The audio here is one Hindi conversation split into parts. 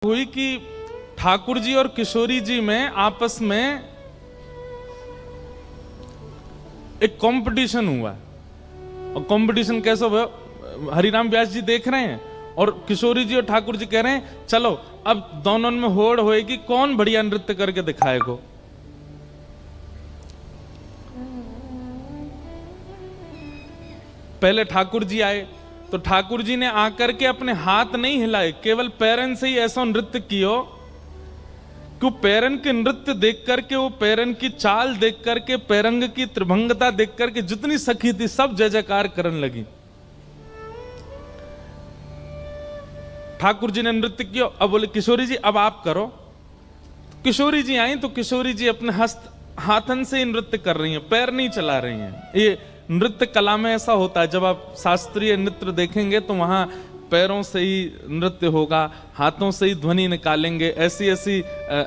हुई कि ठाकुर जी और किशोरी जी में आपस में एक कंपटीशन हुआ। और कंपटीशन कैसा हुआ? हरिराम व्यास जी देख रहे हैं और किशोरी जी और ठाकुर जी कह रहे हैं चलो अब दोनों में होड़ होएगी कौन बढ़िया नृत्य करके दिखाएगा। पहले ठाकुर जी आए तो ठाकुर जी ने आकर के अपने हाथ नहीं हिलाए, केवल पैरन से ही ऐसा नृत्य किया कि पैरन के नृत्य देख करके, वो पैरन की चाल देख करके, पैरंग की त्रिभंगता देख करके जितनी सखी थी सब जय जयकार करने लगी। ठाकुर जी ने नृत्य किया, अब बोले किशोरी जी अब आप करो। किशोरी जी आई तो किशोरी जी अपने हाथन से ही नृत्य कर रही हैं, पैर नहीं चला रही हैं। ये नृत्य कला में ऐसा होता है, जब आप शास्त्रीय नृत्य देखेंगे तो वहां पैरों से ही नृत्य होगा, हाथों से ही ध्वनि निकालेंगे, ऐसी ऐसी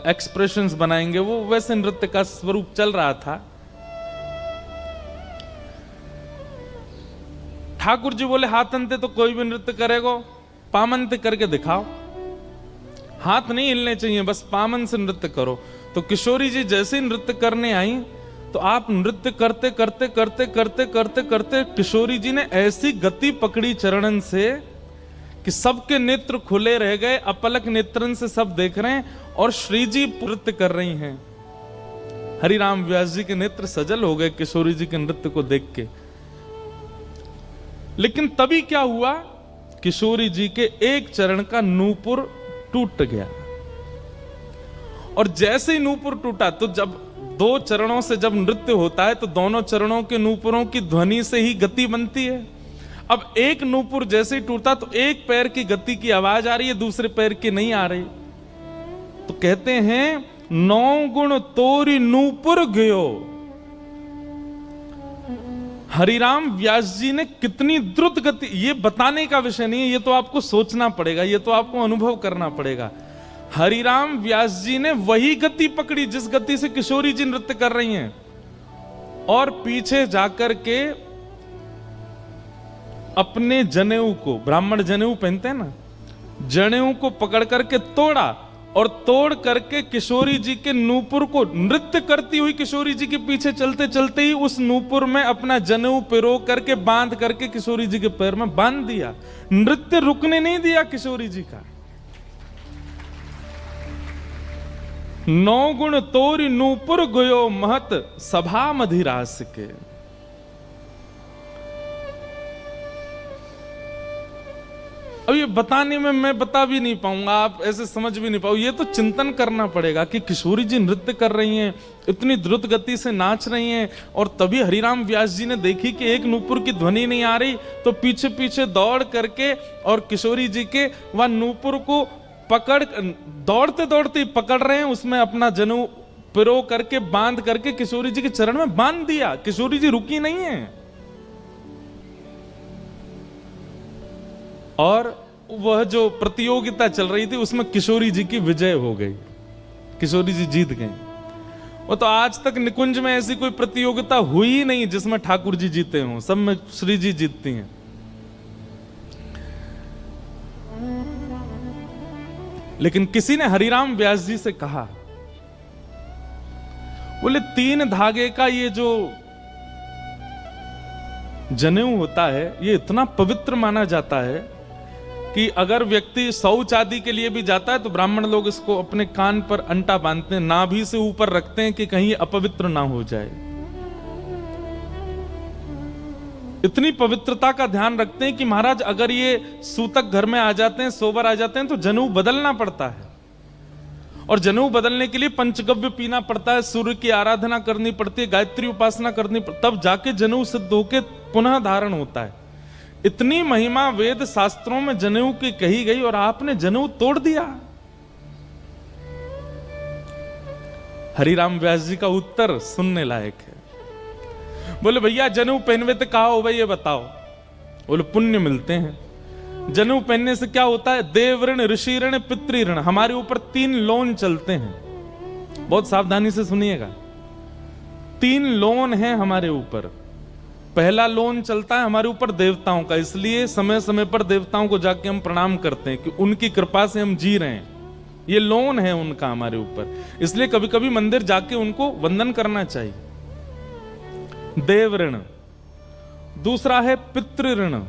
एक्सप्रेशंस बनाएंगे, वो वैसे नृत्य का स्वरूप चल रहा था। ठाकुर जी बोले हाथंते तो कोई भी नृत्य करेगा, पामंते करके दिखाओ, हाथ नहीं हिलने चाहिए, बस पामन से नृत्य करो। तो किशोरी जी जैसे ही नृत्य करने आई तो आप नृत्य करते करते करते करते करते करते किशोरी जी ने ऐसी गति पकड़ी चरणन से कि सबके नेत्र खुले रह गए, अपलक नेत्रन से सब देख रहे हैं और श्री जी नृत्य कर रही हैं। हरिराम व्यास जी के नेत्र सजल हो गए किशोरी जी के नृत्य को देख के। लेकिन तभी क्या हुआ, किशोरी जी के एक चरण का नूपुर टूट गया। और जैसे ही नूपुर टूटा तो जब दो चरणों से जब नृत्य होता है तो दोनों चरणों के नूपुरों की ध्वनि से ही गति बनती है। अब एक नूपुर जैसे ही टूटा तो एक पैर की गति की आवाज आ रही है, दूसरे पैर की नहीं आ रही। तो कहते हैं 9 गुण तोरी नूपुर गयो। हरिराम व्यास जी ने कितनी द्रुत गति, ये बताने का विषय नहीं है, ये तो आपको सोचना पड़ेगा, ये तो आपको अनुभव करना पड़ेगा। हरिराम व्यास जी ने वही गति पकड़ी जिस गति से किशोरी जी नृत्य कर रही हैं, और पीछे जाकर के अपने जनेऊ को, ब्राह्मण जनेऊ पहनते हैं ना, जनेऊ को पकड़ करके तोड़ा और तोड़ करके किशोरी जी के नूपुर को, नृत्य करती हुई किशोरी जी के पीछे चलते चलते ही उस नूपुर में अपना जनेऊ पिरो करके बांध करके किशोरी जी के पैर में बांध दिया। नृत्य रुकने नहीं दिया किशोरी जी का। 9 गुण तोरी नूपुर गयो महत सभा मधिरास के। अब ये बताने में मैं बता भी नहीं पाऊंगा, आप ऐसे समझ भी नहीं पाओ। ये तो चिंतन करना पड़ेगा कि किशोरी जी नृत्य कर रही हैं, इतनी द्रुत गति से नाच रही हैं, और तभी हरिराम व्यास जी ने देखी कि एक नूपुर की ध्वनि नहीं आ रही, तो पीछे पीछे दौड़ करके और किशोरी जी के वह नूपुर को पकड़, दौड़ते दौड़ते पकड़ रहे हैं, उसमें अपना जनेऊ पिरो करके बांध करके किशोरी जी के चरण में बांध दिया। किशोरी जी रुकी नहीं है और वह जो प्रतियोगिता चल रही थी उसमें किशोरी जी की विजय हो गई, किशोरी जी जीत गई। वो तो आज तक निकुंज में ऐसी कोई प्रतियोगिता हुई ही नहीं जिसमें ठाकुर जी जीते हों, सब में श्री जी जीतती हैं। लेकिन किसी ने हरिराम व्यास जी से कहा, बोले 3 धागे का ये जो जनेऊ होता है ये इतना पवित्र माना जाता है कि अगर व्यक्ति शौच आदि के लिए भी जाता है तो ब्राह्मण लोग इसको अपने कान पर अंटा बांधते हैं, नाभि से ऊपर रखते हैं कि कहीं अपवित्र ना हो जाए। इतनी पवित्रता का ध्यान रखते हैं कि महाराज अगर ये सूतक घर में आ जाते हैं, सोबर आ जाते हैं, तो जनेऊ बदलना पड़ता है। और जनेऊ बदलने के लिए पंचगव्य पीना पड़ता है, सूर्य की आराधना करनी पड़ती है, गायत्री उपासना करनी पड़ती, तब जाके जनेऊ सिद्ध होके पुनः धारण होता है। इतनी महिमा वेद शास्त्रों में जनेऊ की कही गई और आपने जनेऊ तोड़ दिया। हरिराम व्यास जी का उत्तर सुनने लायक है। बोले भैया जनेऊ पहनवे तो कहा हो भाई, ये बताओ। बोले पुण्य मिलते हैं। जनेऊ पहनने से क्या होता है? देव ऋण, ऋषि ऋण, पितृ ऋण। हमारे ऊपर 3 लोन चलते हैं, बहुत सावधानी से सुनिएगा। 3 लोन हैं हमारे ऊपर। पहला लोन चलता है हमारे ऊपर देवताओं का, इसलिए समय समय पर देवताओं को जाके हम प्रणाम करते हैं कि उनकी कृपा से हम जी रहे हैं। ये लोन है उनका हमारे ऊपर। इसलिए कभी कभी मंदिर जाके उनको वंदन करना चाहिए। देव ऋण। दूसरा है पितृ ऋण।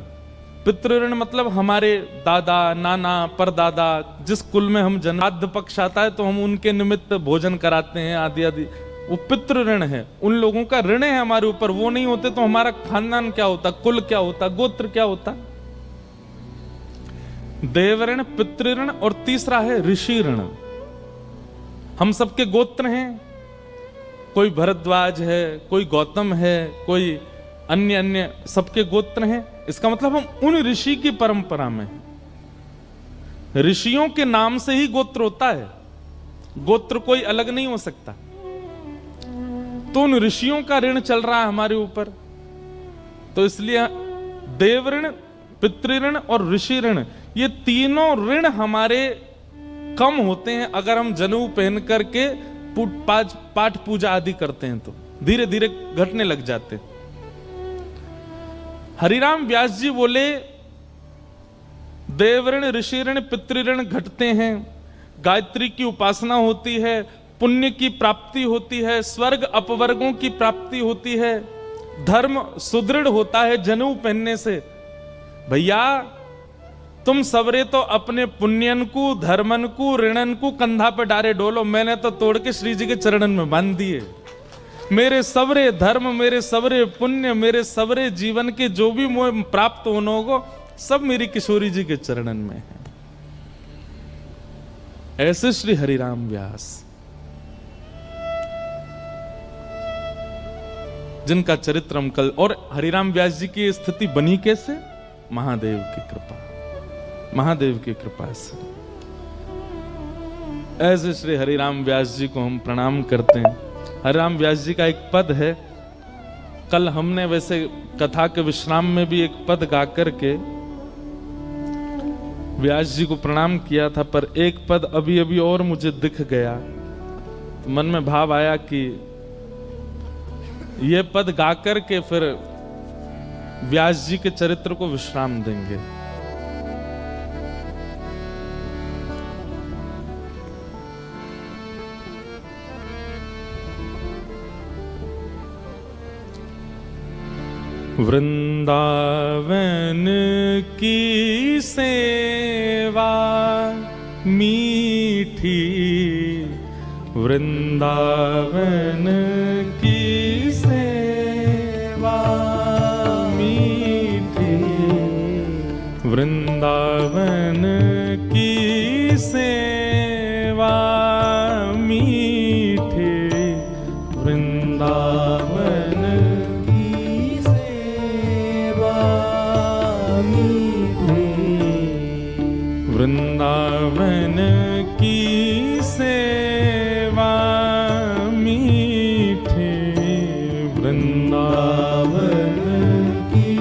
पितृ ऋण मतलब हमारे दादा, नाना, परदादा, जिस कुल में हम जन्माद्य पक्ष आता है तो हम उनके निमित्त भोजन कराते हैं आदि आदि, वो पितृ ऋण है। उन लोगों का ऋण है हमारे ऊपर। वो नहीं होते तो हमारा खानदान क्या होता, कुल क्या होता, गोत्र क्या होता। देव ऋण, पितृ ऋण, और तीसरा है ऋषि ऋण। हम सबके गोत्र हैं, कोई भरद्वाज है, कोई गौतम है, कोई अन्य अन्य सबके गोत्र हैं। इसका मतलब हम उन ऋषि की परंपरा में हैं। ऋषियों के नाम से ही गोत्र होता है, गोत्र कोई अलग नहीं हो सकता। तो उन ऋषियों का ऋण चल रहा है हमारे ऊपर। तो इसलिए देव ऋण, पितृ ऋण और ऋषि ऋण, ये तीनों ऋण हमारे कम होते हैं अगर हम जनेऊ पहन करके पाठ पूजा आदि करते हैं, तो धीरे धीरे घटने लग जाते हैं। हरिराम व्यास जी बोले देव ऋण, ऋषि ऋण, पितृ ऋण घटते हैं, गायत्री की उपासना होती है, पुण्य की प्राप्ति होती है, स्वर्ग अपवर्गों की प्राप्ति होती है, धर्म सुदृढ़ होता है जनेऊ पहनने से। भैया तुम सबरे तो अपने पुण्यन को, धर्मन को, ऋणन को कंधा पे डारे डोलो, मैंने तो तोड़ के श्री जी के चरणन में बांध दिए। मेरे सबरे धर्म, मेरे सबरे पुण्य, मेरे सबरे जीवन के जो भी मोह प्राप्त होने होगा, सब मेरी किशोरी जी के चरणन में है। ऐसे श्री हरिराम व्यास, जिनका चरित्र हम कल, और हरिराम व्यास जी की स्थिति बनी कैसे? महादेव की कृपा, महादेव की कृपा से। ऐसे श्री हरिराम व्यास जी को हम प्रणाम करते हैं। हरिराम व्यास जी का एक पद है, कल हमने वैसे कथा के विश्राम में भी एक पद गा करके व्यास जी को प्रणाम किया था, पर एक पद अभी अभी और मुझे दिख गया, तो मन में भाव आया कि ये पद गा करके फिर व्यास जी के चरित्र को विश्राम देंगे। वृंदावन की सेवा मीठी, वृंदावन की सेवा मीठी, वृंदावन की सेवा मीठी, वृंदावन की सेवा मीठी, वृंदावन की सेवा मीठी, वृंदावन की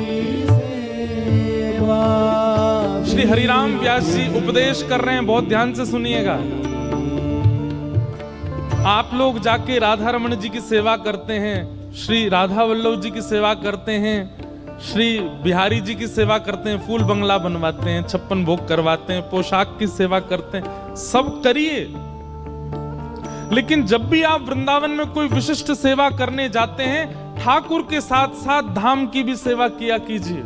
सेवा। श्री हरिराम व्यास जी उपदेश कर रहे हैं, बहुत ध्यान से सुनिएगा। आप लोग जाके राधा रमण जी की सेवा करते हैं, श्री राधा वल्लभ जी की सेवा करते हैं, श्री बिहारी जी की सेवा करते हैं, फूल बंगला बनवाते हैं, 56 भोग करवाते हैं, पोशाक की सेवा करते हैं, सब करिए। लेकिन जब भी आप वृंदावन में कोई विशिष्ट सेवा करने जाते हैं, ठाकुर के साथ साथ धाम की भी सेवा किया कीजिए।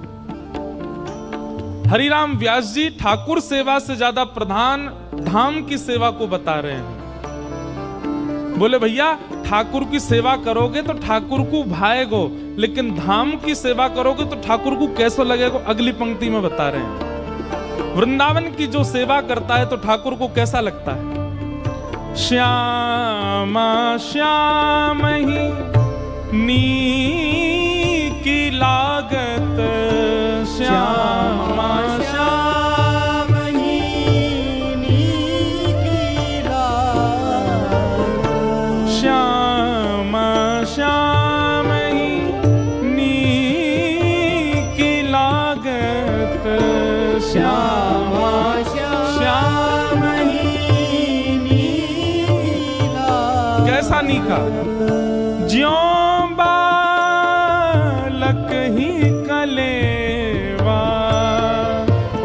हरिराम व्यास जी ठाकुर सेवा से ज्यादा प्रधान धाम की सेवा को बता रहे हैं। बोले भैया ठाकुर की सेवा करोगे तो ठाकुर को भाएगो, लेकिन धाम की सेवा करोगे तो ठाकुर को कैसा लगेगा, अगली पंक्ति में बता रहे हैं। वृंदावन की जो सेवा करता है तो ठाकुर को कैसा लगता है? श्यामा श्याम ही नी की लागत, श्यामा श्याम ही नी की लागत, श्यामा श्याम ही नी की लागत, श्यामा श्याम ही नी की लागत। कैसा नीका? ज्यों बालक ही कलेवा, ओ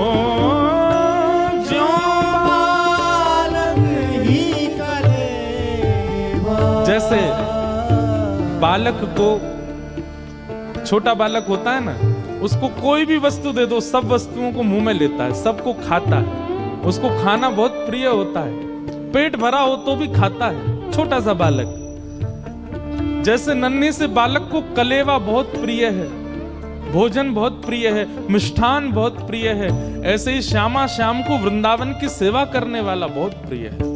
ज्यों बालक जैसे बालक को, छोटा बालक होता है ना, उसको कोई भी वस्तु दे दो, सब वस्तुओं को मुंह में लेता है, सबको खाता है, उसको खाना बहुत प्रिय होता है, पेट भरा हो तो भी खाता है, छोटा सा बालक। जैसे नन्हे से बालक को कलेवा बहुत प्रिय है, भोजन बहुत प्रिय है, मिष्ठान बहुत प्रिय है, ऐसे ही श्यामा श्याम को वृंदावन की सेवा करने वाला बहुत प्रिय है।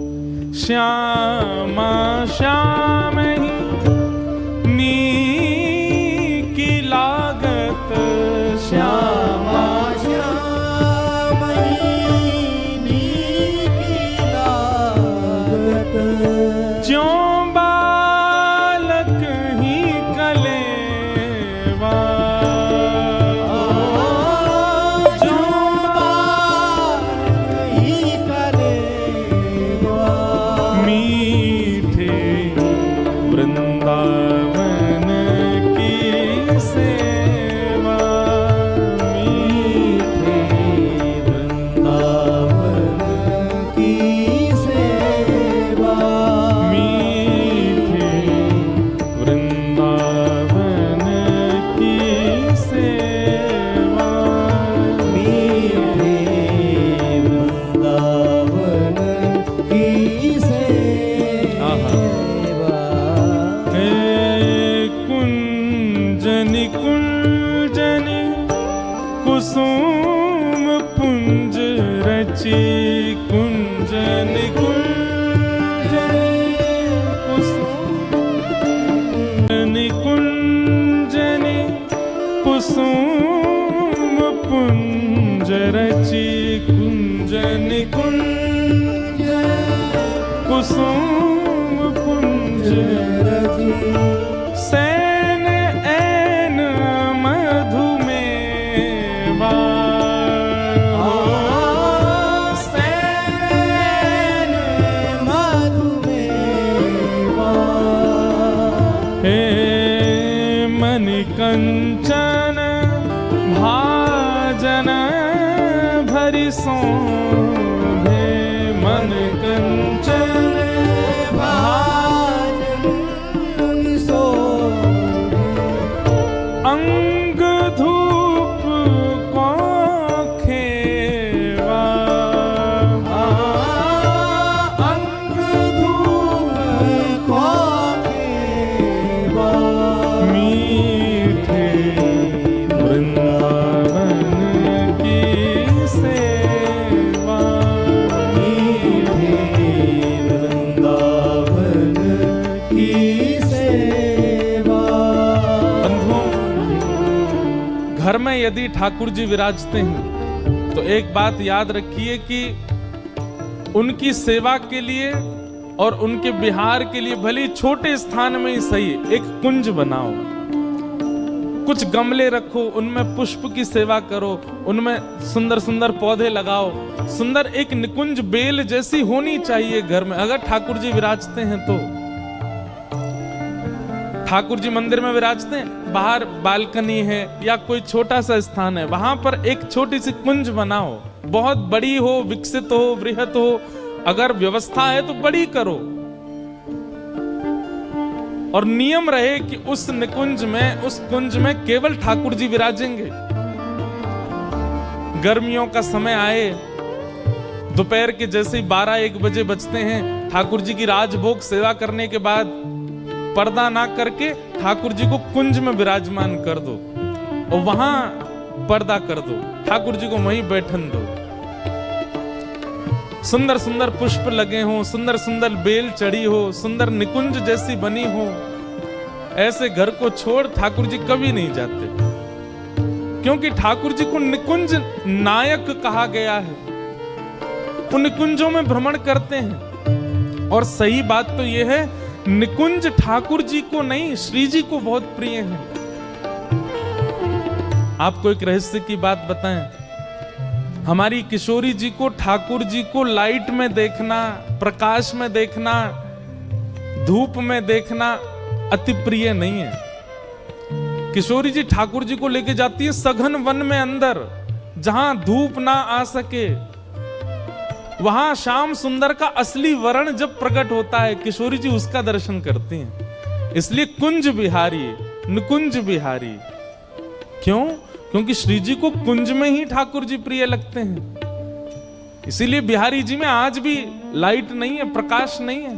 श्यामा श्याम ही नी की लागत, श्यामा श्याम ही नी की लागत, ज्यों बालक ही कलेवा, ज्यों बालक ही कलेवा, मीठे वृंदावन की सेवा, मीठे वृंदावन की सेवा, मीठे वृंदावन की सेवा, मीठे वृंदावन की सेवा। हे कुंजनि कुंजनि कुसुम पुंज रची, कुंजनि कुंजनि कुसुम कुंजनि कुसुम पुंज रची, कुंजनि कुंज कुसुम पुंज सैन ऐन मधुमेवा, सैन मधुमेवा, हे मणि कंचन भाजन भरि सोंधे, मन कंचन अंग धूप को खेवा, अंग धूप को खेवा, मीठे वृंदावन की सेवा, मीठे वृंदावन की सेवा। बंधुओं, घर में यदि ठाकुर जी विराजते हैं तो एक बात याद रखिए कि उनकी सेवा के लिए और उनके विहार के लिए भले छोटे स्थान में ही सही एक कुंज बनाओ, कुछ गमले रखो, उनमें पुष्प की सेवा करो, उनमें सुंदर सुंदर पौधे लगाओ, सुंदर एक निकुंज बेल जैसी होनी चाहिए घर में। अगर ठाकुर जी विराजते हैं तो ठाकुर जी मंदिर में विराजते हैं, बाहर बालकनी है या कोई छोटा सा स्थान है, वहां पर एक छोटी सी कुंज बनाओ, बहुत बड़ी हो, विकसित हो, बृहत हो, अगर व्यवस्था है तो बड़ी करो, और नियम रहे कि उस निकुंज में, उस कुंज में केवल ठाकुर जी विराजेंगे। गर्मियों का समय आए, दोपहर के जैसे ही 12-1 बजे बजते हैं, ठाकुर जी की राजभोग सेवा करने के बाद पर्दा ना करके ठाकुर जी को कुंज में विराजमान कर दो और वहां पर्दा कर दो, ठाकुर जी को वहीं बैठन दो। सुंदर सुंदर पुष्प लगे हों, सुंदर सुंदर बेल चढ़ी हो, सुंदर निकुंज जैसी बनी हो, ऐसे घर को छोड़ ठाकुर जी कभी नहीं जाते, क्योंकि ठाकुर जी को निकुंज नायक कहा गया है। वो निकुंजों में भ्रमण करते हैं, और सही बात तो यह है निकुंज ठाकुर जी को नहीं, श्री जी को बहुत प्रिय है। आपको एक रहस्य की बात बताएं, हमारी किशोरी जी को ठाकुर जी को लाइट में देखना, प्रकाश में देखना, धूप में देखना अति प्रिय नहीं है। किशोरी जी ठाकुर जी को लेके जाती है सघन वन में अंदर, जहां धूप ना आ सके, वहां श्याम सुंदर का असली वर्ण जब प्रकट होता है, किशोरी जी उसका दर्शन करती हैं। इसलिए कुंज बिहारी, निकुंज बिहारी। क्यों? क्योंकि श्री जी को कुंज में ही ठाकुर जी प्रिय लगते हैं। इसीलिए बिहारी जी में आज भी लाइट नहीं है, प्रकाश नहीं है।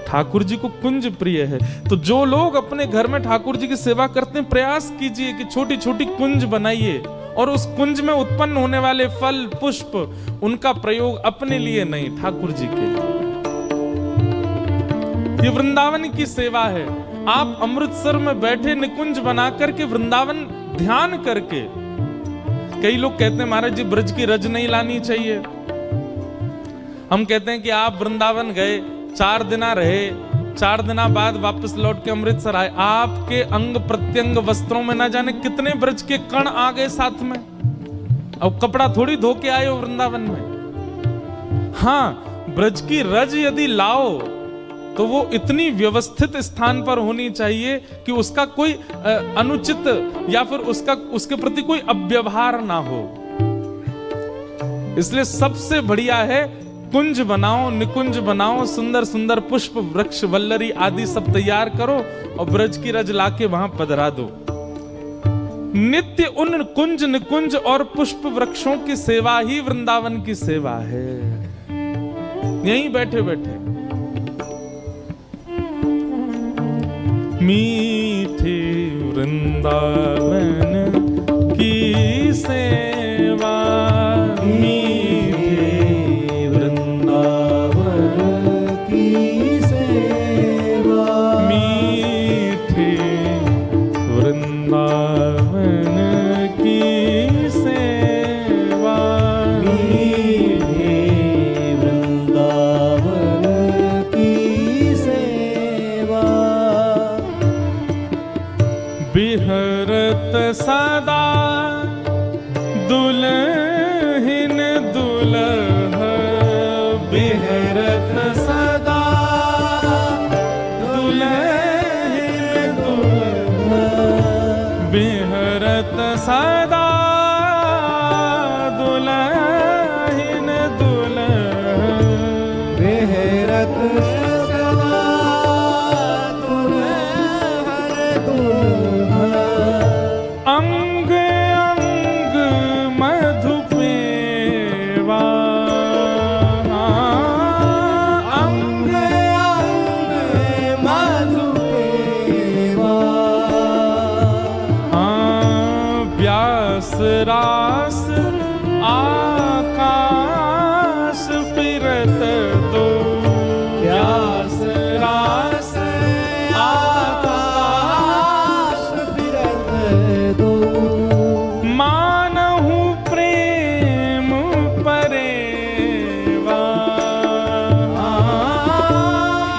ठाकुर जी को कुंज प्रिय है। तो जो लोग अपने घर में ठाकुर जी की सेवा करते हैं, प्रयास कीजिए कि छोटी छोटी कुंज बनाइए और उस कुंज में उत्पन्न होने वाले फल पुष्प, उनका प्रयोग अपने लिए नहीं, ठाकुर जी के लिए। ये वृंदावन की सेवा है। आप अमृतसर में बैठे निकुंज बना करके वृंदावन ध्यान करके। कई लोग कहते हैं महाराज जी ब्रज की रज नहीं लानी चाहिए। हम कहते हैं कि आप वृंदावन गए, 4 दिन रहे, 4 दिन बाद वापस लौट के अमृतसर आए, आपके अंग प्रत्यंग वस्त्रों में ना जाने कितने ब्रज के कण आ गए साथ में। अब कपड़ा थोड़ी धो के आए हो वृंदावन में। हाँ, ब्रज की रज यदि लाओ तो वो इतनी व्यवस्थित स्थान पर होनी चाहिए कि उसका कोई अनुचित या फिर उसके प्रति कोई अव्यवहार ना हो। इसलिए सबसे बढ़िया है कुंज बनाओ, निकुंज बनाओ, सुंदर सुंदर पुष्प वृक्ष वल्लरी आदि सब तैयार करो और ब्रज की रज लाके वहां पधरा दो। नित्य उन कुंज निकुंज और पुष्प वृक्षों की सेवा ही वृंदावन की सेवा है। यहीं बैठे बैठे मीठे वृंदावन की सेवा, मीठे वृंदावन की सेवा, मीठे वृंदावन की सेवा, मीठे वृंदावन की सेवा। बिहरत सदा दुल्हन दुल्ह, बिहरत सदा दुल्हन दुल्हा, बिहरत सदा दुल्हन दुल्ह, बिहरत सदा दुल्हन दुल्हा। अंग अंग मधुपेवा, अंग अंग मधुपेवा, व्यास रास आकाश फिरत दो, व्यास रास आकाश फिरत दो। मानहु प्रेम परेवा,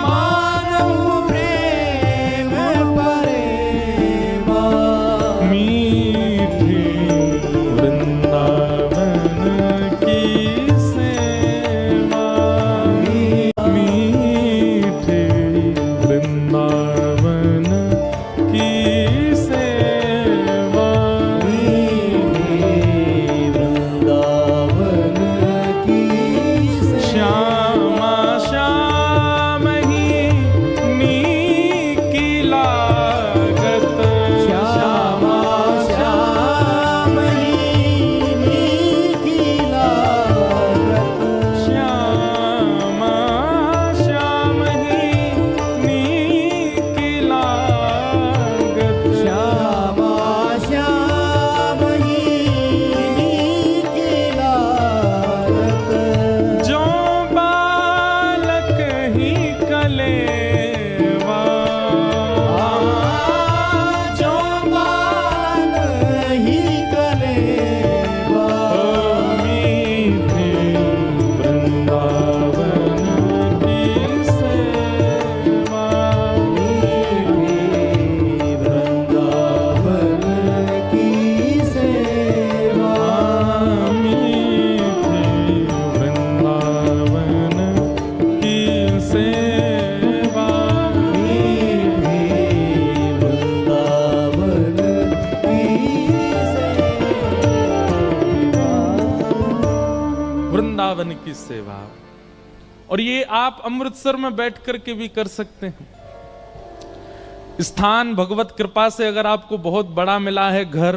मानव प्रेम परेवा, मीठे वृंदावन की सेवा, और ये आप अमृतसर में बैठ करके भी कर सकते हैं। स्थान भगवत कृपा से अगर आपको बहुत बड़ा मिला है घर,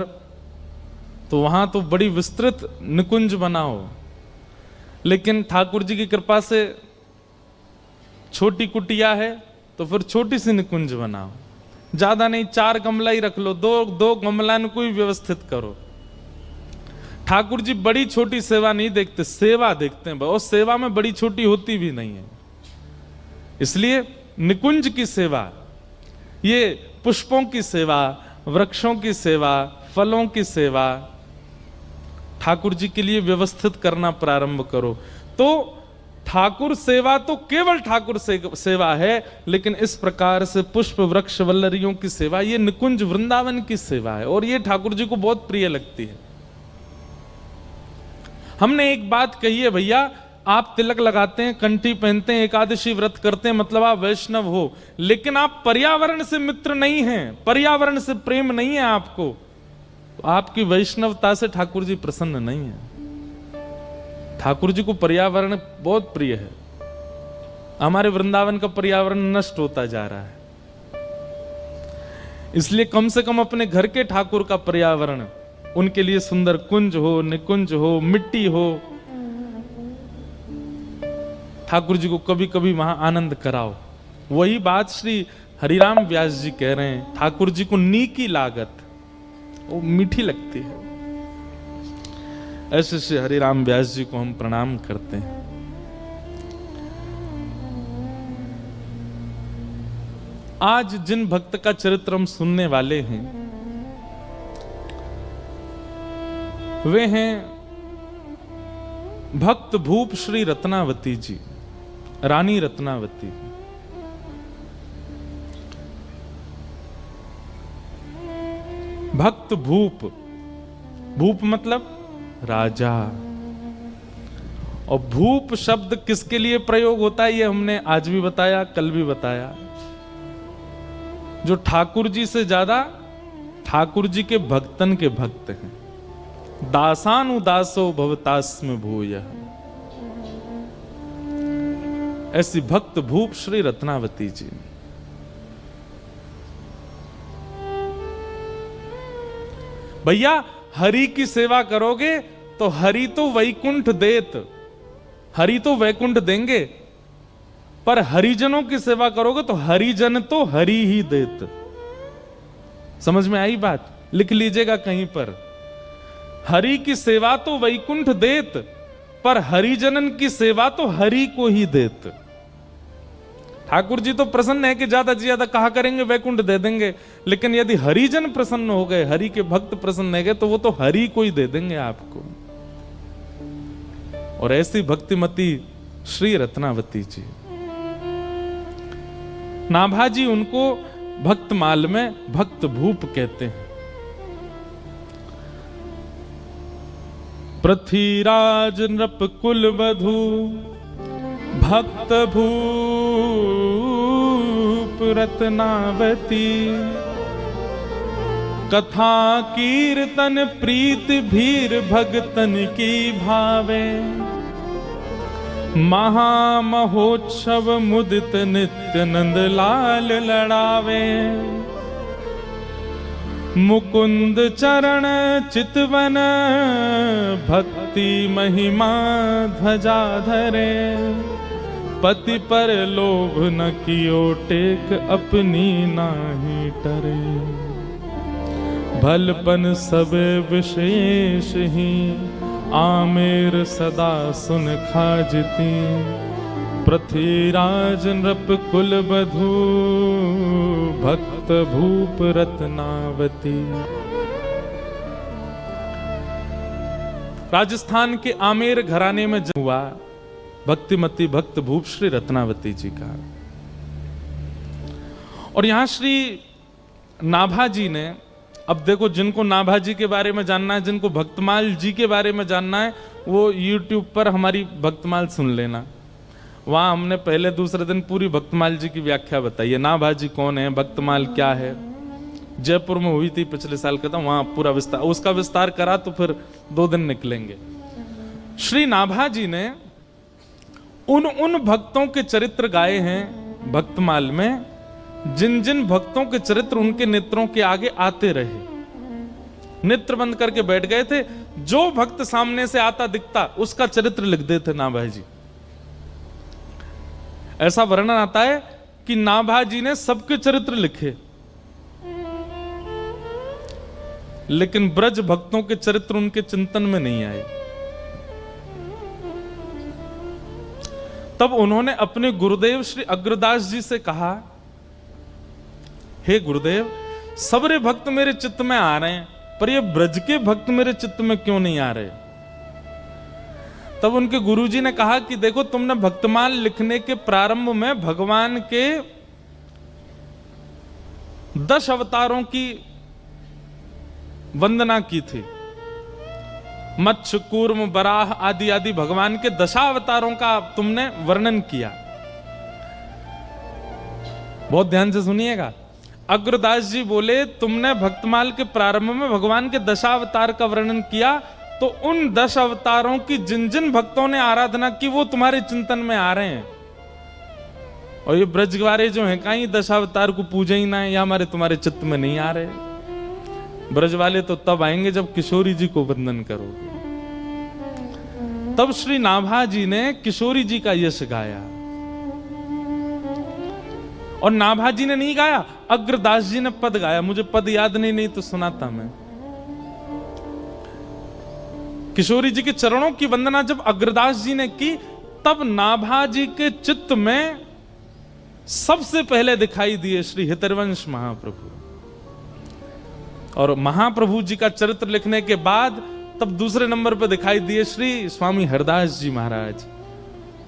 तो वहां तो बड़ी विस्तृत निकुंज बनाओ, लेकिन ठाकुर जी की कृपा से छोटी कुटिया है तो फिर छोटी सी निकुंज बनाओ। ज्यादा नहीं, 4 गमला ही रख लो, दो गमला को ही व्यवस्थित करो। ठाकुर जी बड़ी छोटी सेवा नहीं देखते, सेवा देखते हैं, और सेवा में बड़ी छोटी होती भी नहीं है। इसलिए निकुंज की सेवा, ये पुष्पों की सेवा, वृक्षों की सेवा, फलों की सेवा ठाकुर जी के लिए व्यवस्थित करना प्रारंभ करो। तो ठाकुर सेवा तो केवल ठाकुर सेवा है, लेकिन इस प्रकार से पुष्प वृक्ष वल्लरियों की सेवा, ये निकुंज वृंदावन की सेवा है और ये ठाकुर जी को बहुत प्रिय लगती है। हमने एक बात कही है भैया, आप तिलक लगाते हैं, कंठी पहनते हैं, एकादशी व्रत करते हैं, मतलब आप वैष्णव हो, लेकिन आप पर्यावरण से मित्र नहीं हैं, पर्यावरण से प्रेम नहीं है आपको, तो आपकी वैष्णवता से ठाकुर जी प्रसन्न नहीं है। ठाकुर जी को पर्यावरण बहुत प्रिय है। हमारे वृंदावन का पर्यावरण नष्ट होता जा रहा है, इसलिए कम से कम अपने घर के ठाकुर का पर्यावरण, उनके लिए सुंदर कुंज हो, निकुंज हो, मिट्टी हो, ठाकुर जी को कभी कभी वहां आनंद कराओ। वही बात श्री हरिराम व्यास जी कह रहे हैं, ठाकुर जी को नी की लागत वो मीठी लगती है। ऐसे श्री हरिराम व्यास जी को हम प्रणाम करते हैं। आज जिन भक्त का चरित्र हम सुनने वाले हैं, वे हैं भक्त भूप श्री रत्नावती जी, रानी रत्नावती। भक्त भूप, भूप मतलब राजा, और भूप शब्द किसके लिए प्रयोग होता है ये हमने आज भी बताया, कल भी बताया। जो ठाकुर जी से ज्यादा ठाकुर जी के भक्तन के भक्त हैं। दासानुदासो भवतास्म भूयः, ऐसी भक्त भूप श्री रत्नावती जी। भैया हरि की सेवा करोगे तो हरि तो वैकुंठ देत, हरि तो वैकुंठ देंगे, पर हरिजनों की सेवा करोगे तो हरिजन तो हरि ही देत। समझ में आई बात? लिख लीजिएगा कहीं पर, हरि की सेवा तो वैकुंठ देत, पर हरिजनन की सेवा तो हरि को ही देत। ठाकुर जी तो प्रसन्न है कि ज्यादा से ज्यादा कहा करेंगे वैकुंठ दे देंगे, लेकिन यदि हरिजन प्रसन्न हो गए, हरि के भक्त प्रसन्न हो गए, तो वो तो हरि को ही दे देंगे आपको। और ऐसी भक्तिमती श्री रत्नावती जी, नाभाजी उनको भक्तमाल में भक्त भूप कहते हैं। पृथ्वीराज नृप कुल वधु भक्त भूप रत्नावती, कथा कीर्तन प्रीत भीर भगतन की भावे, महामहोत्सव मुदित नित्य नंद लाल लड़ावे, मुकुंद चरण चितवन भक्ति महिमा ध्वजा धरे, पति पर लोभ न कियो टेक अपनी नाही टरे, भलपन सब विशेष ही आमेर सदा सुन खाजती, पृथ्वीराज नृप कुल बधू भक्त भूप रत्नावती। राजस्थान के आमेर घराने में जन्म हुआ भक्तिमती भक्त भूप श्री रत्नावती जी का। और यहां श्री नाभाजी ने, अब देखो जिनको नाभाजी के बारे में जानना है, जिनको भक्तमाल जी के बारे में जानना है, वो YouTube पर हमारी भक्तमाल सुन लेना। वहां हमने पहले दूसरे दिन पूरी भक्तमाल जी की व्याख्या बताई है। नाभाजी कौन है, भक्तमाल क्या है, जयपुर में हुई थी पिछले साल का था, वहां पूरा विस्तार, उसका विस्तार करा तो फिर 2 दिन निकलेंगे। श्री नाभाजी ने उन भक्तों के चरित्र गाए हैं भक्तमाल में, जिन जिन भक्तों के चरित्र उनके नेत्रों के आगे आते रहे, नेत्र बंद करके बैठ गए थे। जो भक्त सामने से आता दिखता उसका चरित्र लिख देते नाभा जी। ऐसा वर्णन आता है कि नाभा जी ने सबके चरित्र लिखे, लेकिन ब्रज भक्तों के चरित्र उनके चिंतन में नहीं आए। तब उन्होंने अपने गुरुदेव श्री अग्रदास जी से कहा, हे गुरुदेव, सबरे भक्त मेरे चित्त में आ रहे हैं, पर ये ब्रज के भक्त मेरे चित्त में क्यों नहीं आ रहे? तब उनके गुरुजी ने कहा कि देखो, तुमने भक्तमाल लिखने के प्रारंभ में भगवान के 10 अवतारों की वंदना की थी। मत्स्य, कूर्म, बराह आदि आदि भगवान के 10 अवतारों का तुमने वर्णन किया। बहुत ध्यान से सुनिएगा। अग्रदास जी बोले, तुमने भक्तमाल के प्रारंभ में भगवान के 10 अवतार का वर्णन किया, तो उन 10 अवतारों की जिन जिन भक्तों ने आराधना की वो तुम्हारे चिंतन में आ रहे हैं। और ये ब्रजवारे जो हैं, कहीं 10 अवतार को पूजे ही ना है, या हमारे तुम्हारे चित्त में नहीं आ रहे। ब्रज वाले तो तब आएंगे जब किशोरी जी को वंदन करोगे। तब श्री नाभा जी ने किशोरी जी का यश गाया। और नाभा जी ने नहीं गाया, अग्रदास जी ने पद गाया। मुझे पद याद नहीं तो सुनाता मैं। किशोरी जी के चरणों की वंदना जब अग्रदास जी ने की, तब नाभा जी के चित्त में सबसे पहले दिखाई दिए श्री हितरवंश महाप्रभु। और महाप्रभु जी का चरित्र लिखने के बाद तब दूसरे नंबर पर दिखाई दिए श्री स्वामी हरदास जी महाराज।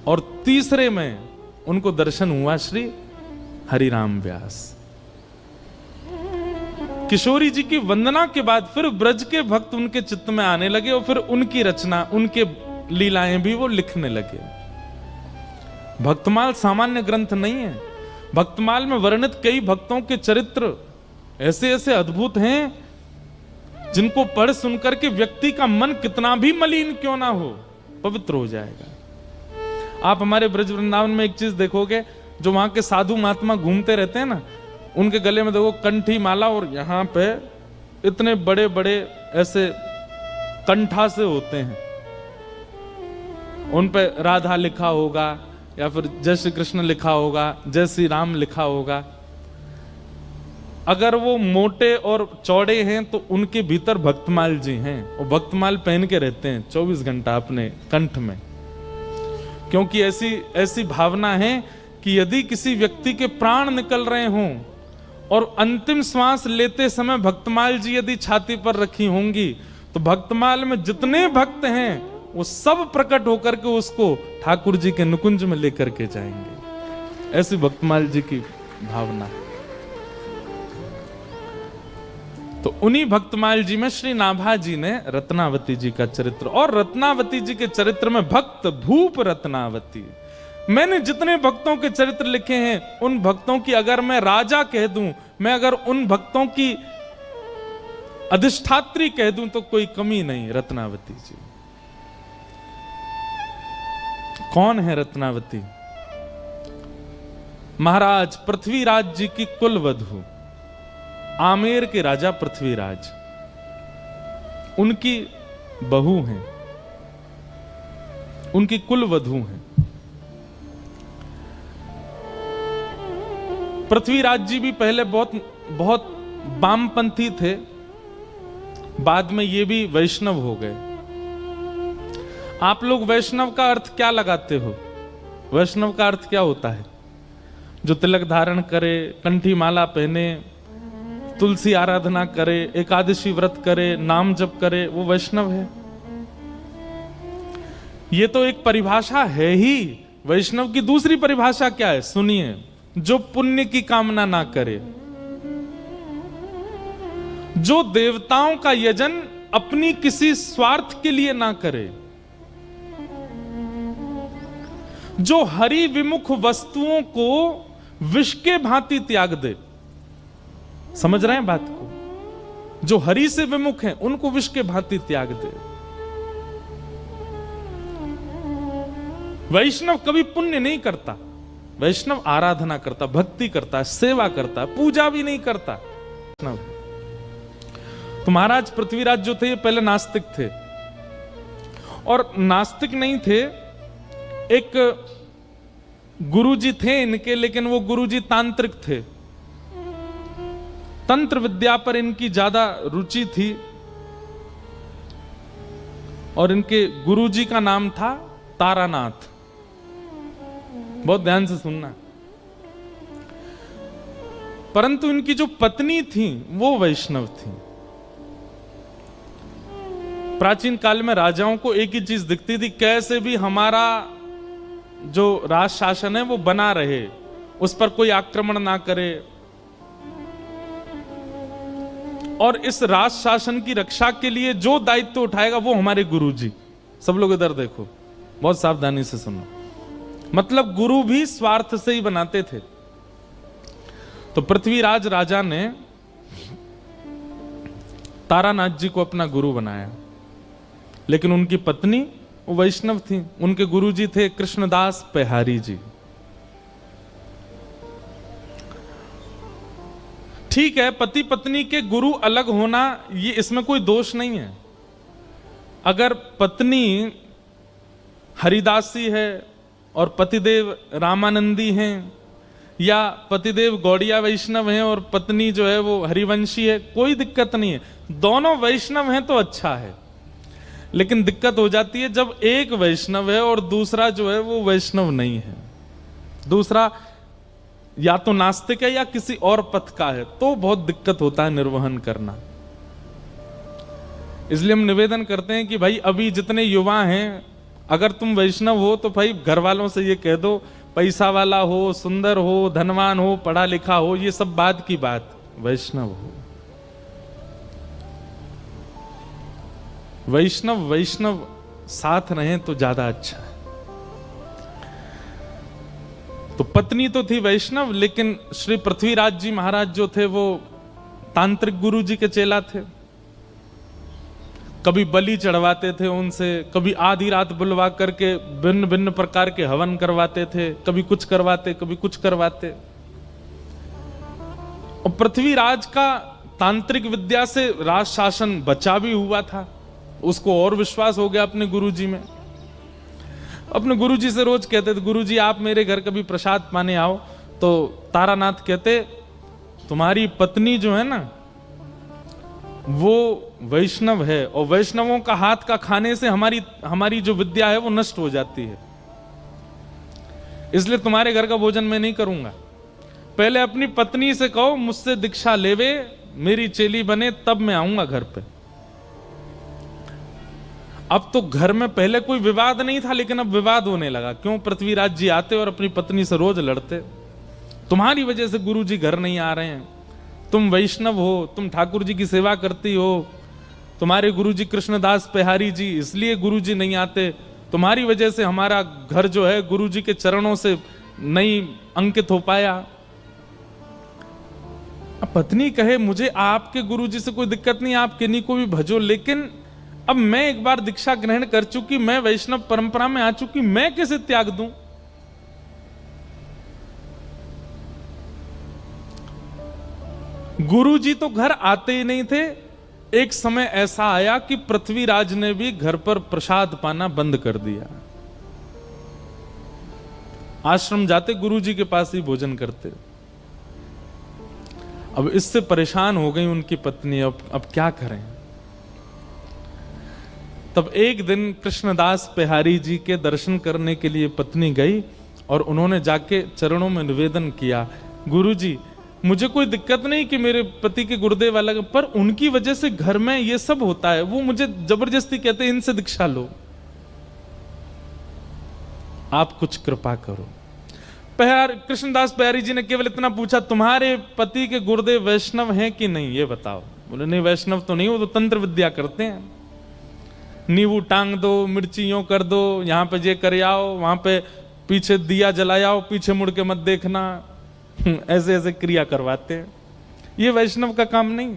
और तीसरे में उनको दर्शन हुआ श्री हरिराम व्यास। किशोरी जी की वंदना के बाद फिर ब्रज के भक्त उनके चित्त में आने लगे, और फिर उनकी रचना, उनके लीलाएं भी वो लिखने लगे। भक्तमाल सामान्य ग्रंथ नहीं है। भक्तमाल में वर्णित कई भक्तों के चरित्र ऐसे ऐसे अद्भुत हैं, जिनको पढ़ सुनकर के व्यक्ति का मन कितना भी मलिन क्यों ना हो, पवित्र हो जाएगा। आप हमारे ब्रज वृंदावन में एक चीज देखोगे, जो वहां के साधु महात्मा घूमते रहते हैं ना, उनके गले में देखो कंठी माला, और यहाँ पे इतने बड़े बड़े ऐसे कंठा से होते हैं। उन पे राधा लिखा होगा, या फिर जय श्री कृष्ण लिखा होगा, जय श्री राम लिखा होगा। अगर वो मोटे और चौड़े हैं तो उनके भीतर भक्तमाल जी हैं, और भक्तमाल पहन के रहते हैं 24 घंटा अपने कंठ में। क्योंकि ऐसी भावना है कि यदि किसी व्यक्ति के प्राण निकल रहे हों और अंतिम श्वास लेते समय भक्तमाल जी यदि छाती पर रखी होंगी, तो भक्तमाल में जितने भक्त हैं वो सब प्रकट होकर के उसको ठाकुर जी के नुकुंज में लेकर के जाएंगे। ऐसी भक्तमाल जी की भावना है। तो उन्हीं भक्तमाल जी में श्री नाभा जी ने रत्नावती जी का चरित्र, और रत्नावती जी के चरित्र में भक्त भूप रत्नावती। मैंने जितने भक्तों के चरित्र लिखे हैं, उन भक्तों की अगर मैं राजा कह दूं, मैं अगर उन भक्तों की अधिष्ठात्री कह दूं, तो कोई कमी नहीं। रत्नावती जी कौन है? रत्नावती महाराज पृथ्वीराज जी की कुलवधू, आमेर के राजा पृथ्वीराज, उनकी बहू हैं, उनकी कुलवधू हैं। पृथ्वीराज जी भी पहले बहुत वामपंथी थे, बाद में ये भी वैष्णव हो गए। आप लोग वैष्णव का अर्थ क्या लगाते हो? वैष्णव का अर्थ क्या होता है? जो तिलक धारण करे, कंठी माला पहने, तुलसी आराधना करे, एकादशी व्रत करे, नाम जप करे, वो वैष्णव है। ये तो एक परिभाषा है ही। वैष्णव की दूसरी परिभाषा क्या है? सुनिए, जो पुण्य की कामना ना करे, जो देवताओं का यजन अपनी किसी स्वार्थ के लिए ना करे, जो हरि विमुख वस्तुओं को विष के भांति त्याग दे। समझ रहे हैं बात को? जो हरि से विमुख हैं उनको विष के भांति त्याग दे। वैष्णव कभी पुण्य नहीं करता, वैष्णव आराधना करता, भक्ति करता, सेवा करता, पूजा भी नहीं करता। तो महाराज पृथ्वीराज जो थे ये पहले नास्तिक थे, और नास्तिक नहीं थे, एक गुरुजी थे इनके, लेकिन वो गुरुजी तांत्रिक थे। तंत्र विद्या पर इनकी ज्यादा रुचि थी, और इनके गुरुजी का नाम था तारानाथ। बहुत ध्यान से सुनना। परंतु इनकी जो पत्नी थी वो वैष्णव थी। प्राचीन काल में राजाओं को एक ही चीज दिखती थी, कैसे भी हमारा जो राज शासन है वो बना रहे, उस पर कोई आक्रमण ना करे, और इस राज शासन की रक्षा के लिए जो दायित्व उठाएगा वो हमारे गुरुजी। सब लोग इधर देखो, बहुत सावधानी से सुनो। मतलब गुरु भी स्वार्थ से ही बनाते थे। तो पृथ्वीराज राजा ने तारानाथ जी को अपना गुरु बनाया, लेकिन उनकी पत्नी वो वैष्णव थी। उनके गुरुजी थे कृष्णदास पेहारी जी। ठीक है, पति पत्नी के गुरु अलग होना ये इसमें कोई दोष नहीं है। अगर पत्नी हरिदासी है और पतिदेव रामानंदी हैं, या पतिदेव गौड़िया वैष्णव हैं और पत्नी जो है वो हरिवंशी है, कोई दिक्कत नहीं है। दोनों वैष्णव हैं तो अच्छा है। लेकिन दिक्कत हो जाती है जब एक वैष्णव है और दूसरा जो है वो वैष्णव नहीं है, दूसरा या तो नास्तिक है या किसी और पथ का है, तो बहुत दिक्कत होता है निर्वहन करना। इसलिए हम निवेदन करते हैं कि भाई अभी जितने युवा हैं, अगर तुम वैष्णव हो तो भाई घर वालों से ये कह दो, पैसा वाला हो, सुंदर हो, धनवान हो, पढ़ा लिखा हो, ये सब बात की बात, वैष्णव हो। वैष्णव साथ रहे तो ज्यादा अच्छा है। तो पत्नी तो थी वैष्णव, लेकिन श्री पृथ्वीराज जी महाराज जो थे वो तांत्रिक गुरु जी के चेला थे। कभी बलि चढ़वाते थे उनसे, कभी आधी रात बुलवा करके भिन्न भिन्न प्रकार के हवन करवाते थे, कभी कुछ करवाते कभी कुछ करवाते। और पृथ्वीराज का तांत्रिक विद्या से राज शासन बचा भी हुआ था। उसको और विश्वास हो गया अपने गुरुजी में। अपने गुरुजी से रोज कहते थे, गुरुजी आप मेरे घर कभी प्रसाद पाने आओ। तो तारानाथ कहते, तुम्हारी पत्नी जो है ना वो वैष्णव है, और वैष्णवों का हाथ का खाने से हमारी जो विद्या है वो नष्ट हो जाती है, इसलिए तुम्हारे घर का भोजन मैं नहीं करूंगा। पहले अपनी पत्नी से कहो मुझसे दीक्षा लेवे, मेरी चेली बने, तब मैं आऊंगा घर पे। अब तो घर में पहले कोई विवाद नहीं था, लेकिन अब विवाद होने लगा। क्यों? पृथ्वीराज जी आते और अपनी पत्नी से रोज लड़ते, तुम्हारी वजह से गुरु जी घर नहीं आ रहे हैं, तुम वैष्णव हो, तुम ठाकुर जी की सेवा करती हो, तुम्हारे गुरु जी कृष्णदास पेहारी जी इसलिए गुरु जी नहीं आते, तुम्हारी वजह से हमारा घर जो है गुरु जी के चरणों से नहीं अंकित हो पाया। अब पत्नी कहे मुझे आपके गुरु जी से कोई दिक्कत नहीं, आप किन्हीं को भी भजो, लेकिन अब मैं एक बार दीक्षा ग्रहण कर चुकी, मैं वैष्णव परंपरा में आ चुकी, मैं कैसे त्याग दूं? गुरुजी तो घर आते ही नहीं थे। एक समय ऐसा आया कि पृथ्वीराज ने भी घर पर प्रसाद पाना बंद कर दिया। आश्रम जाते गुरुजी के पास ही भोजन करते। अब इससे परेशान हो गई उनकी पत्नी, अब क्या करें? तब एक दिन कृष्णदास पेहारी जी के दर्शन करने के लिए पत्नी गई और उन्होंने जाके चरणों में निवेदन किया, गुरुजी मुझे कोई दिक्कत नहीं कि मेरे पति के गुरुदेव अलग, पर उनकी वजह से घर में ये सब होता है, वो मुझे जबरदस्ती कहते हैं इनसे दीक्षा लो, आप कुछ कृपा करो। कृष्णदास पेहारी जी ने केवल इतना पूछा, तुम्हारे पति के गुरुदेव वैष्णव हैं कि नहीं, ये बताओ। बोले नहीं वैष्णव तो नहीं, वो तो तंत्र विद्या करते हैं, नींबू टांग दो, मिर्ची यूं कर दो, यहां पे ये कर आओ, वहां पे पीछे दिया जलाओ, पीछे मुड़ के मत देखना, ऐसे ऐसे क्रिया करवाते हैं, ये वैष्णव का काम नहीं।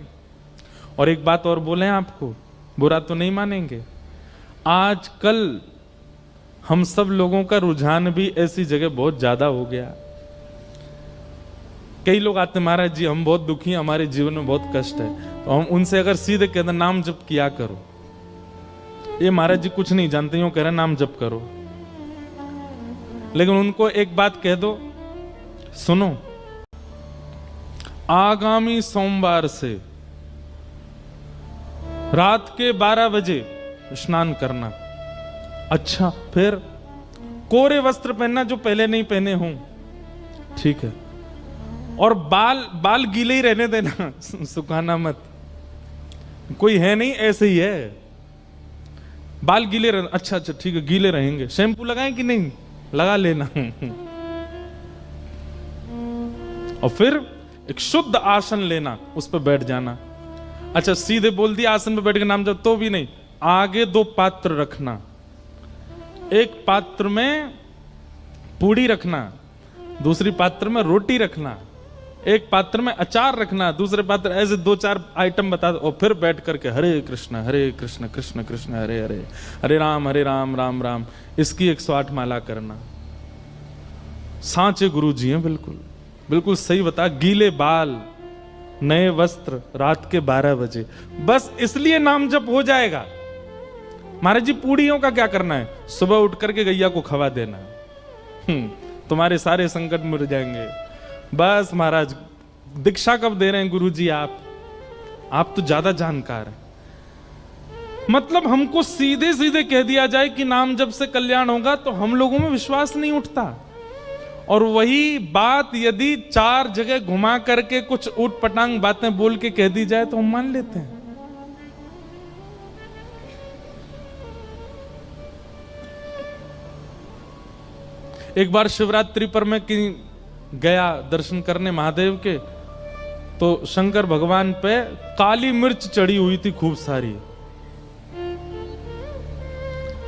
और एक बात और बोले आपको, बुरा तो नहीं मानेंगे, आजकल हम सब लोगों का रुझान भी ऐसी जगह बहुत ज्यादा हो गया। कई लोग आते महाराज जी हम बहुत दुखी हैं, हमारे जीवन में बहुत कष्ट है, तो हम उनसे अगर सीधे कहते नाम जप किया करो, ये महाराज जी कुछ नहीं जानते, यूं कह रहे नाम जप करो। लेकिन उनको एक बात कह दो, सुनो, आगामी सोमवार से रात के 12 बजे स्नान करना। अच्छा, फिर कोरे वस्त्र पहनना जो पहले नहीं पहने हों, ठीक है, और बाल गीले ही रहने देना, सुखाना मत। कोई है नहीं, ऐसे ही है, बाल गीले रह, अच्छा ठीक है, गीले रहेंगे। शैम्पू लगाएं कि नहीं, लगा लेना। और फिर एक शुद्ध आसन लेना, उस पर बैठ जाना। अच्छा, सीधे बोल दिया आसन पे बैठ के नाम जप, तो भी नहीं, आगे 2 पात्र रखना। एक पात्र में पूड़ी रखना, दूसरी पात्र में रोटी रखना, एक पात्र में अचार रखना, दूसरे पात्र, ऐसे 2-4 आइटम बता दो। और फिर बैठ करके हरे कृष्ण कृष्ण कृष्ण हरे हरे, हरे राम राम राम, इसकी 108 माला करना। सांचे गुरु जी हैं, बिल्कुल बिल्कुल सही बता। गीले बाल, नए वस्त्र, रात के 12 बजे, बस इसलिए नाम जप हो जाएगा। महाराज जी पूड़ियों का क्या करना है? सुबह उठ करके गैया को खवा देना, तुम्हारे सारे संकट मिट जाएंगे। बस महाराज, दीक्षा कब दे रहे हैं गुरु जी आप तो ज्यादा जानकार हैं। मतलब हमको सीधे सीधे कह दिया जाए कि नाम जप से कल्याण होगा, तो हम लोगों में विश्वास नहीं उठता। और वही बात यदि 4 जगह घुमा करके कुछ ऊट पटांग बातें बोल के कह दी जाए तो हम मान लेते हैं। एक बार शिवरात्रि पर मैं गया दर्शन करने महादेव के, तो शंकर भगवान पे काली मिर्च चढ़ी हुई थी खूब सारी।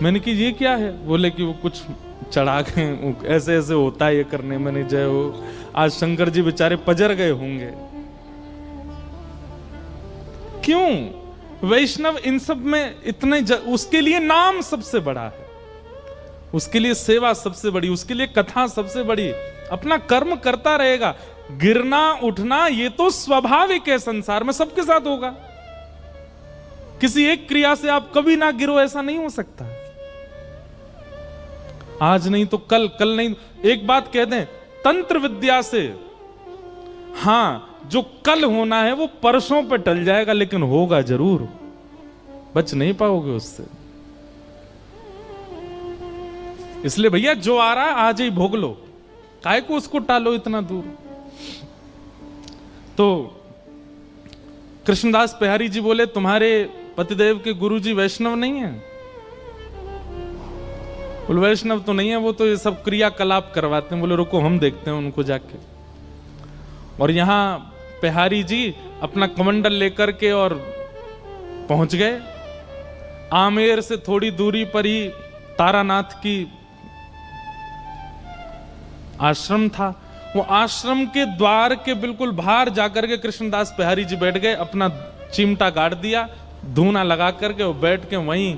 मैंने कि ये क्या है? बोले कि वो कुछ चढ़ा गए, ऐसे ऐसे होता है ये करने। मैंने जय हो, आज शंकर जी बेचारे पजर गए होंगे। क्यों? वैष्णव इन सब में इतने उसके लिए नाम सबसे बड़ा है, उसके लिए सेवा सबसे बड़ी, उसके लिए कथा सबसे बड़ी। अपना कर्म करता रहेगा, गिरना उठना ये तो स्वाभाविक है, संसार में सबके साथ होगा। किसी एक क्रिया से आप कभी ना गिरो, ऐसा नहीं हो सकता। आज नहीं तो कल, कल नहीं। एक बात कह दें, तंत्र विद्या से हां, जो कल होना है वो परसों पे टल जाएगा, लेकिन होगा जरूर, बच नहीं पाओगे उससे। इसलिए भैया जो आ रहा है आज ही भोग लो, काहे को उसको टालो इतना दूर। तो कृष्णदास बिहारी जी बोले, तुम्हारे पतिदेव के गुरुजी वैष्णव नहीं है? बोले वैष्णव तो नहीं है, वो तो ये सब क्रियाकलाप करवाते हैं। बोले रुको हम देखते हैं उनको जाके। और यहां बिहारी जी अपना कमंडल लेकर के और पहुंच गए। आमेर से थोड़ी दूरी पर ही तारानाथ की आश्रम था। वो आश्रम के द्वार के बिल्कुल बाहर जाकर के कृष्णदास बिहारी जी बैठ गए, अपना चिमटा गाड़ दिया, धूना लगा करके वो बैठ के वहीं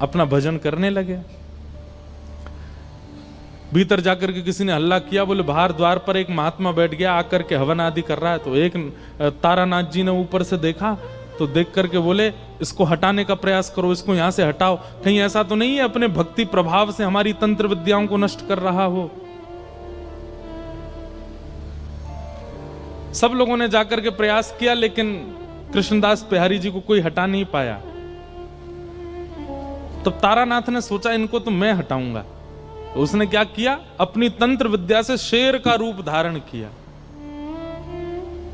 अपना भजन करने लगे। भीतर जाकर के किसी ने हल्ला किया, बोले बाहर द्वार पर एक महात्मा बैठ गया, आकर के हवन आदि कर रहा है। तो एक तारानाथ जी ने ऊपर से देखा, तो देख करके बोले इसको हटाने का प्रयास करो, इसको यहां से हटाओ, कहीं ऐसा तो नहीं है अपने भक्ति प्रभाव से हमारी तंत्र विद्याओं को नष्ट कर रहा हो। सब लोगों ने जाकर के प्रयास किया, लेकिन कृष्णदास बिहारी जी को कोई हटा नहीं पाया। तब तारानाथ ने सोचा इनको तो मैं हटाऊंगा। तो उसने क्या किया, अपनी तंत्र विद्या से शेर का रूप धारण किया।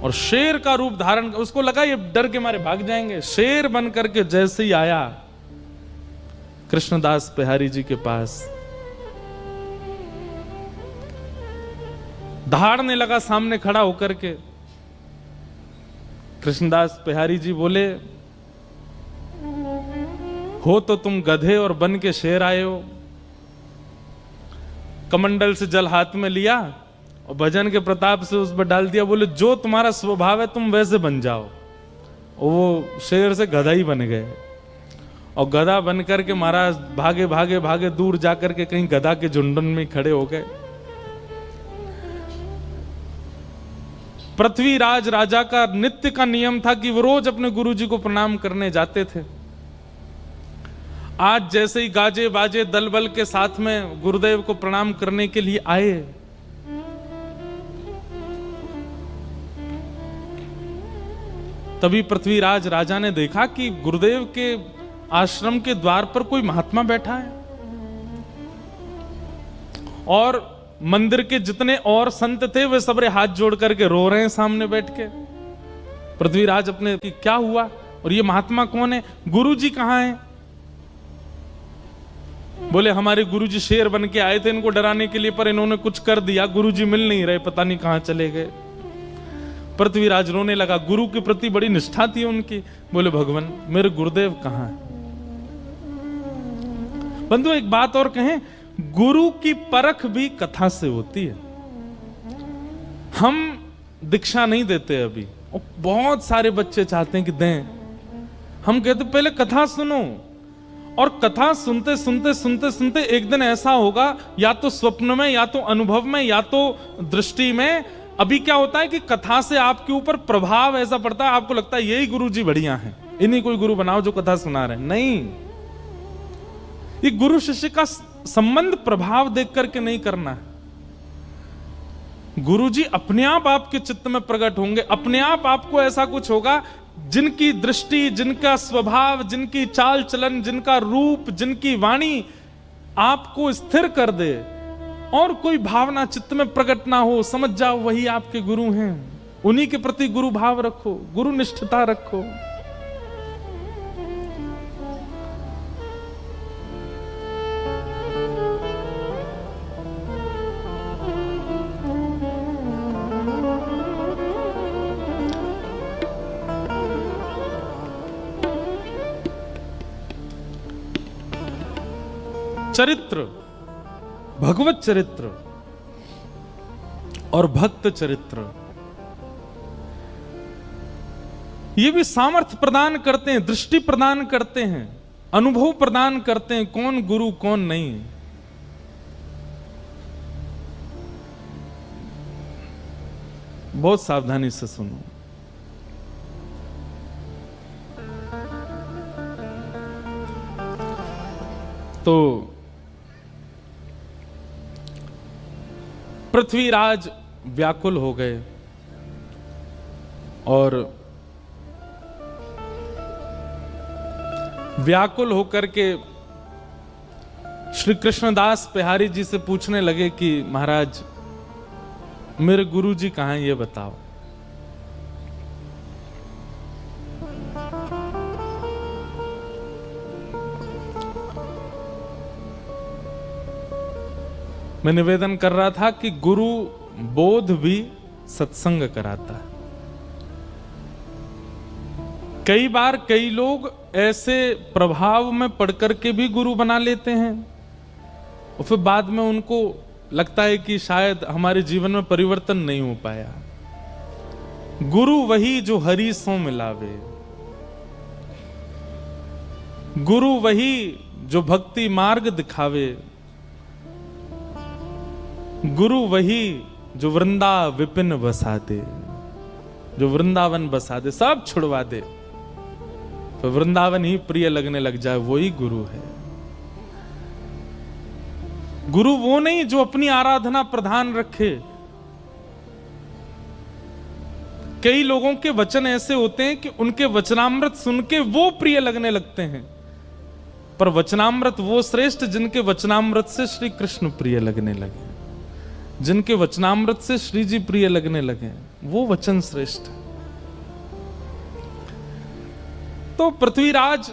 और शेर का रूप धारण, उसको लगा ये डर के मारे भाग जाएंगे। शेर बन करके जैसे ही आया कृष्णदास बिहारी जी के पास, दहाड़ने लगा सामने खड़ा होकर के। कृष्णदास बिहारी जी बोले, हो तो तुम गधे और बन के शेर आए हो। कमंडल से जल हाथ में लिया और भजन के प्रताप से उस पर डाल दिया। बोले जो तुम्हारा स्वभाव है तुम वैसे बन जाओ। और वो शेर से गधा ही बन गए। और गधा बनकर के महाराज भागे भागे भागे दूर जाकर के कहीं गधा के झुंडन में खड़े हो गए। पृथ्वीराज राजा का नित्य का नियम था कि वो रोज अपने गुरुजी को प्रणाम करने जाते थे। आज जैसे ही गाजे बाजे दल बल के साथ में गुरुदेव को प्रणाम करने के लिए आए, तभी पृथ्वीराज राजा ने देखा कि गुरुदेव के आश्रम के द्वार पर कोई महात्मा बैठा है और मंदिर के जितने और संत थे वे सबरे हाथ जोड़ करके रो रहे हैं सामने बैठ के। पृथ्वीराज अपने कि क्या हुआ और ये महात्मा कौन है, गुरुजी कहां हैं? बोले हमारे गुरुजी शेर बन के आए थे इनको डराने के लिए, पर इन्होंने कुछ कर दिया, गुरुजी मिल नहीं रहे, पता नहीं कहां चले गए। पृथ्वीराज रोने लगा, गुरु के प्रति बड़ी निष्ठा थी उनकी। बोले भगवान मेरे गुरुदेव कहां हैं? बंधु एक बात और कहें, गुरु की परख भी कथा से होती है। हम दीक्षा नहीं देते अभी, और बहुत सारे बच्चे चाहते हैं कि दें। हम कहते पहले कथा सुनो, और कथा सुनते सुनते सुनते सुनते एक दिन ऐसा होगा, या तो स्वप्न में, या तो अनुभव में, या तो दृष्टि में। अभी क्या होता है कि कथा से आपके ऊपर प्रभाव ऐसा पड़ता है, आपको लगता है यही गुरुजी बढ़िया है, इन्हीं कोई गुरु बनाओ जो कथा सुना रहे हैं। नहीं, ये गुरु शिष्य का संबंध प्रभाव देख करके नहीं करना है। गुरुजी अपने आप आपके चित्त में प्रकट होंगे, अपने आप आपको ऐसा कुछ होगा जिनकी दृष्टि, जिनका स्वभाव, जिनकी चाल चलन, जिनका रूप, जिनकी वाणी आपको स्थिर कर दे, और कोई भावना चित्त में प्रकट ना हो, समझ जाओ वही आपके गुरु हैं। उन्हीं के प्रति गुरु भाव रखो, गुरु निष्ठता रखो। चरित्र, भगवत चरित्र और भक्त चरित्र, ये भी सामर्थ्य प्रदान करते हैं, दृष्टि प्रदान करते हैं, अनुभव प्रदान करते हैं, कौन गुरु कौन नहीं। बहुत सावधानी से सुनो। तो पृथ्वीराज व्याकुल हो गए और व्याकुल होकर के श्री कृष्णदास बिहारी जी से पूछने लगे कि महाराज मेरे गुरुजी कहां हैं, ये बताओ। मैं निवेदन कर रहा था कि गुरु बोध भी सत्संग कराता है। कई बार कई लोग ऐसे प्रभाव में पढ़कर के भी गुरु बना लेते हैं, और फिर बाद में उनको लगता है कि शायद हमारे जीवन में परिवर्तन नहीं हो पाया। गुरु वही जो हरि सो मिलावे, गुरु वही जो भक्ति मार्ग दिखावे, गुरु वही जो वृंदा विपिन बसा दे, जो वृंदावन बसा दे, सब छुड़वा दे, तो वृंदावन ही प्रिय लगने लग जाए, वही गुरु है। गुरु वो नहीं जो अपनी आराधना प्रधान रखे। कई लोगों के वचन ऐसे होते हैं कि उनके वचनामृत सुन के वो प्रिय लगने लगते हैं, पर वचनामृत वो श्रेष्ठ जिनके वचनामृत से श्री कृष्ण प्रिय लगने लगे, जिनके वचनामृत से श्री जी प्रिय लगने लगे, वो वचन श्रेष्ठ। तो पृथ्वीराज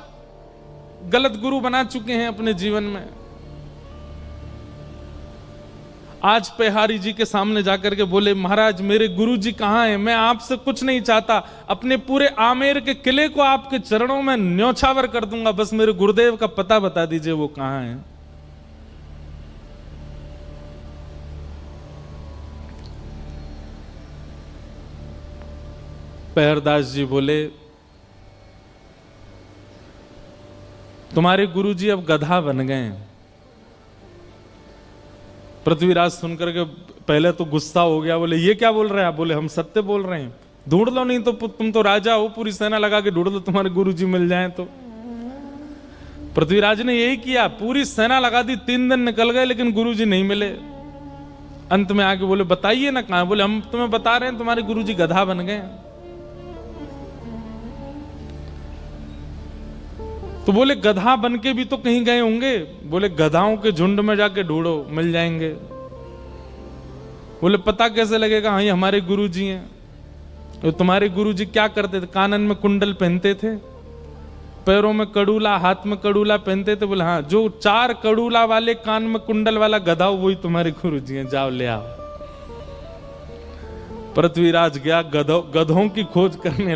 गलत गुरु बना चुके हैं अपने जीवन में। आज पेहारी जी के सामने जाकर के बोले महाराज मेरे गुरु जी कहां हैं, मैं आपसे कुछ नहीं चाहता, अपने पूरे आमेर के किले को आपके चरणों में न्योछावर कर दूंगा, बस मेरे गुरुदेव का पता बता दीजिए वो कहां हैं। पेहरदास जी बोले तुम्हारे गुरुजी अब गधा बन गए हैं। पृथ्वीराज सुनकर के पहले तो गुस्सा हो गया, बोले ये क्या बोल रहे हैं आप? बोले हम सत्य बोल रहे हैं, ढूंढ लो, नहीं तो तुम तो राजा हो, पूरी सेना लगा के ढूंढ लो, तुम्हारे गुरुजी मिल जाएं तो। पृथ्वीराज ने यही किया, पूरी सेना लगा दी, 3 दिन निकल गए लेकिन गुरुजी नहीं मिले। अंत में आके बोले बताइए ना कहां? बोले हम तुम्हें बता रहे हैं, तुम्हारे गुरुजी गधा बन गए। तो बोले गधा बन के भी तो कहीं गए होंगे। बोले गधाओं के झुंड में जाके ढूंढो, मिल जाएंगे। बोले पता कैसे लगेगा? हाँ, ये हमारे गुरुजी हैं। तो तुम्हारे गुरुजी क्या करते थे? कानन में कुंडल पहनते थे, पैरों में कड़ूला, हाथ में कड़ूला पहनते थे। बोले हाँ, जो 4 कड़ूला वाले कान में कुंडल वाला गधा हो वही तुम्हारे गुरुजी हैं, जाओ ले आओ। पृथ्वीराज गया, गधों की खोज करने